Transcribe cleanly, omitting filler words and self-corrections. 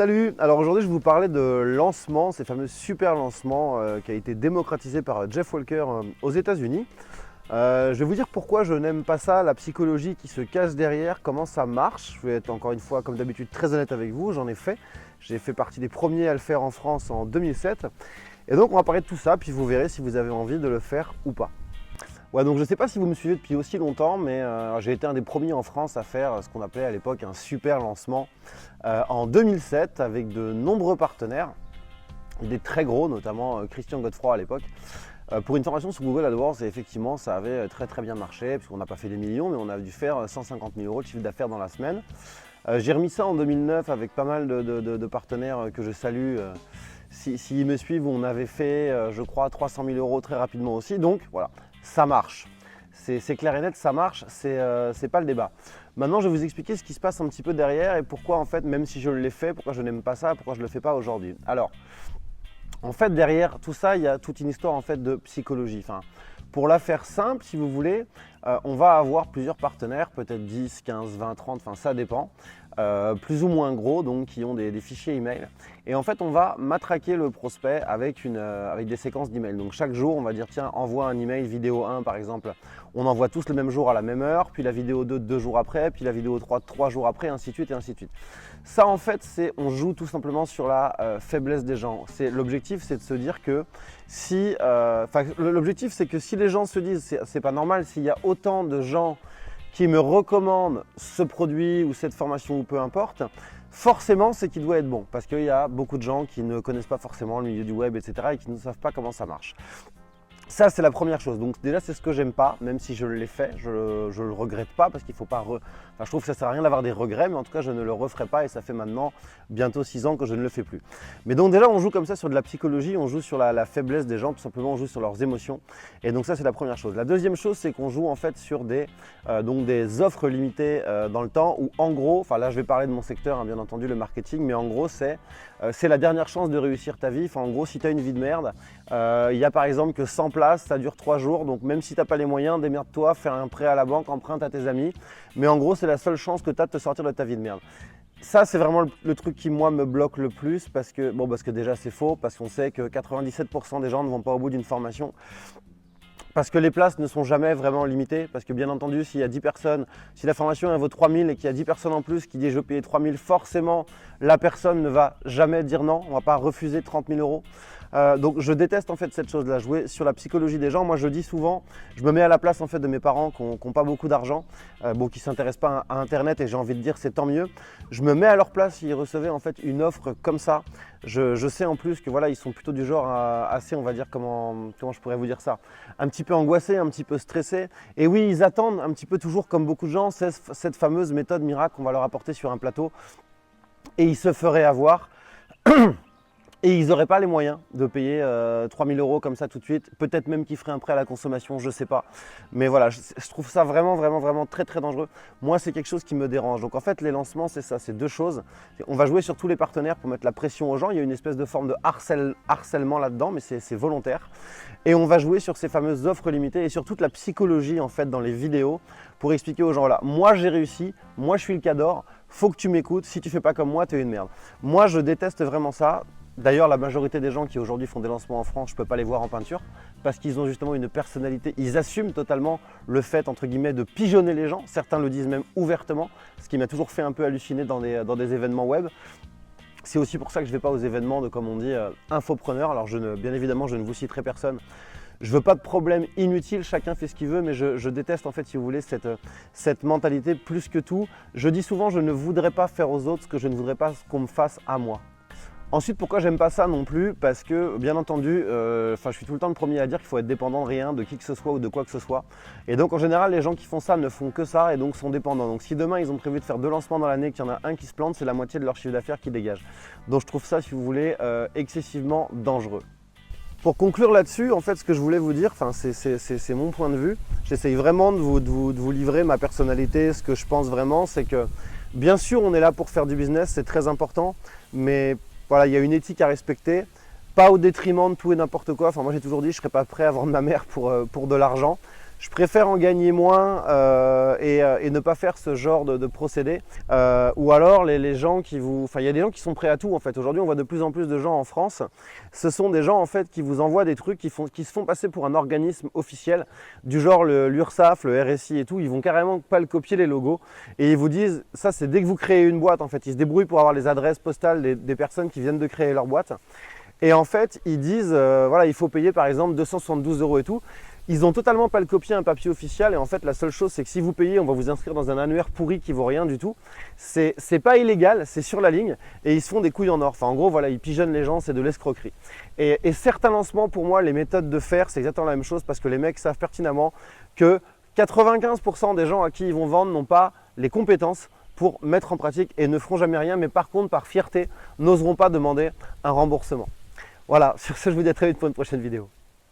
Salut! Alors aujourd'hui je vais vous parler de lancement, ces fameux super lancements qui a été démocratisé par Jeff Walker aux États-Unis. Je vais vous dire pourquoi je n'aime pas ça, la psychologie qui se cache derrière, comment ça marche. Je vais être encore une fois comme d'habitude très honnête avec vous, j'en ai fait. J'ai fait partie des premiers à le faire en France en 2007. Et donc on va parler de tout ça, puis vous verrez si vous avez envie de le faire ou pas. Ouais, donc je ne sais pas si vous me suivez depuis aussi longtemps, mais j'ai été un des premiers en France à faire ce qu'on appelait à l'époque un super lancement en 2007 avec de nombreux partenaires, des très gros, notamment Christian Godefroy à l'époque. Pour une formation sur Google AdWords, et effectivement ça avait très bien marché, puisqu'on n'a pas fait des millions, mais on a dû faire 150 000 € de chiffre d'affaires dans la semaine. J'ai remis ça en 2009 avec pas mal de partenaires que je salue. S'ils me suivent, on avait fait, je crois, 300 000 € très rapidement aussi, donc voilà. Ça marche, c'est clair et net, ça marche, c'est pas le débat. Maintenant je vais vous expliquer ce qui se passe un petit peu derrière et pourquoi en fait, même si je l'ai fait, pourquoi je n'aime pas ça, pourquoi je ne le fais pas aujourd'hui. Alors, en fait derrière tout ça, il y a toute une histoire en fait de psychologie. Enfin, pour la faire simple, si vous voulez, on va avoir plusieurs partenaires, peut-être 10, 15, 20, 30, enfin ça dépend. Plus ou moins gros, donc qui ont des fichiers email. Et en fait, on va matraquer le prospect avec des séquences d'emails. Donc chaque jour, on va dire tiens, envoie un email, vidéo 1 par exemple. On envoie tous le même jour à la même heure, puis la vidéo 2 2 jours après, puis la vidéo 3 3 jours après, ainsi de suite et ainsi de suite. Ça en fait, on joue tout simplement sur la faiblesse des gens. L'objectif, c'est de se dire que l'objectif, c'est que si les gens se disent c'est pas normal, s'il y a autant de gens qui me recommande ce produit ou cette formation ou peu importe, forcément c'est qu'il doit être bon parce qu'il y a beaucoup de gens qui ne connaissent pas forcément le milieu du web, etc. et qui ne savent pas comment ça marche. Ça, c'est la première chose. Donc déjà, c'est ce que j'aime pas, même si je l'ai fait, je le regrette pas parce qu'il faut pas… je trouve que ça sert à rien d'avoir des regrets, mais en tout cas, je ne le referai pas et ça fait maintenant bientôt 6 ans que je ne le fais plus. Mais donc déjà, on joue comme ça sur de la psychologie, on joue sur la faiblesse des gens, tout simplement, on joue sur leurs émotions. Et donc ça, c'est la première chose. La deuxième chose, c'est qu'on joue en fait sur des offres limitées dans le temps où en gros, enfin là, je vais parler de mon secteur, hein, bien entendu, le marketing, mais en gros, c'est la dernière chance de réussir ta vie. Enfin, en gros, si tu as une vie de merde, il y a par exemple que 100 places, ça dure 3 jours, donc même si tu n'as pas les moyens, démerde-toi, fais un prêt à la banque, emprunte à tes amis. Mais en gros, c'est la seule chance que tu as de te sortir de ta vie de merde. Ça, c'est vraiment le truc qui, moi, me bloque le plus parce que déjà, c'est faux, parce qu'on sait que 97% des gens ne vont pas au bout d'une formation. Parce que les places ne sont jamais vraiment limitées, parce que bien entendu, s'il y a 10 personnes, si la formation elle vaut 3 000 et qu'il y a 10 personnes en plus qui disent je veux payer 3 000, forcément, la personne ne va jamais dire non, on ne va pas refuser 30 000 €. Donc je déteste en fait cette chose-là, jouer sur la psychologie des gens. Moi je dis souvent, je me mets à la place en fait de mes parents qui n'ont pas beaucoup d'argent, qui ne s'intéressent pas à Internet et j'ai envie de dire c'est tant mieux. Je me mets à leur place s'ils recevaient en fait une offre comme ça. Je sais en plus que voilà, ils sont plutôt du genre assez, on va dire, comment je pourrais vous dire ça, un petit peu angoissés, un petit peu stressés. Et oui, ils attendent un petit peu toujours comme beaucoup de gens cette fameuse méthode miracle qu'on va leur apporter sur un plateau et ils se feraient avoir. Et ils n'auraient pas les moyens de payer 3 000 € comme ça tout de suite. Peut-être même qu'ils feraient un prêt à la consommation, je ne sais pas. Mais voilà, je trouve ça vraiment très dangereux. Moi, c'est quelque chose qui me dérange. Donc en fait, les lancements, c'est ça, c'est deux choses. On va jouer sur tous les partenaires pour mettre la pression aux gens. Il y a une espèce de forme de harcèlement là-dedans, mais c'est volontaire. Et on va jouer sur ces fameuses offres limitées et sur toute la psychologie en fait dans les vidéos pour expliquer aux gens, voilà, moi j'ai réussi, moi je suis le cador, faut que tu m'écoutes, si tu fais pas comme moi, tu es une merde. Moi, je déteste vraiment ça. D'ailleurs, la majorité des gens qui aujourd'hui font des lancements en France, je ne peux pas les voir en peinture parce qu'ils ont justement une personnalité, ils assument totalement le fait, entre guillemets, de pigeonner les gens. Certains le disent même ouvertement, ce qui m'a toujours fait un peu halluciner dans des événements web. C'est aussi pour ça que je ne vais pas aux événements de, comme on dit, infopreneurs. Alors bien évidemment, je ne vous citerai personne. Je ne veux pas de problème inutile, chacun fait ce qu'il veut, mais je déteste en fait, si vous voulez, cette mentalité plus que tout. Je dis souvent, je ne voudrais pas faire aux autres ce que je ne voudrais pas qu'on me fasse à moi. Ensuite, pourquoi j'aime pas ça non plus? Parce que, bien entendu, je suis tout le temps le premier à dire qu'il faut être dépendant de rien, de qui que ce soit ou de quoi que ce soit. Et donc, en général, les gens qui font ça ne font que ça et donc sont dépendants. Donc, si demain, ils ont prévu de faire 2 lancements dans l'année, qu'il y en a un qui se plante, c'est la moitié de leur chiffre d'affaires qui dégage. Donc, je trouve ça, si vous voulez, excessivement dangereux. Pour conclure là-dessus, en fait, ce que je voulais vous dire, c'est mon point de vue. J'essaye vraiment de vous livrer ma personnalité, ce que je pense vraiment, c'est que, bien sûr, on est là pour faire du business, c'est très important, mais voilà, il y a une éthique à respecter, pas au détriment de tout et n'importe quoi. Enfin, moi j'ai toujours dit, je ne serais pas prêt à vendre ma mère pour de l'argent. Je préfère en gagner moins et ne pas faire ce genre de procédé. Ou alors les gens qui vous... Enfin, il y a des gens qui sont prêts à tout en fait. Aujourd'hui, on voit de plus en plus de gens en France. Ce sont des gens en fait qui vous envoient des trucs qui se font passer pour un organisme officiel, du genre l'URSSAF, le RSI et tout. Ils vont carrément pas le copier les logos et ils vous disent, ça c'est dès que vous créez une boîte en fait. Ils se débrouillent pour avoir les adresses postales des personnes qui viennent de créer leur boîte. Et en fait, ils disent, voilà, il faut payer par exemple 272 € et tout. Ils n'ont totalement pas le copié un papier officiel et en fait la seule chose c'est que si vous payez, on va vous inscrire dans un annuaire pourri qui vaut rien du tout. C'est pas illégal, c'est sur la ligne et ils se font des couilles en or. Enfin en gros voilà, ils pigeonnent les gens, c'est de l'escroquerie. Et certains lancements pour moi, les méthodes de faire c'est exactement la même chose parce que les mecs savent pertinemment que 95% des gens à qui ils vont vendre n'ont pas les compétences pour mettre en pratique et ne feront jamais rien, mais par contre par fierté n'oseront pas demander un remboursement. Voilà, sur ce je vous dis à très vite pour une prochaine vidéo.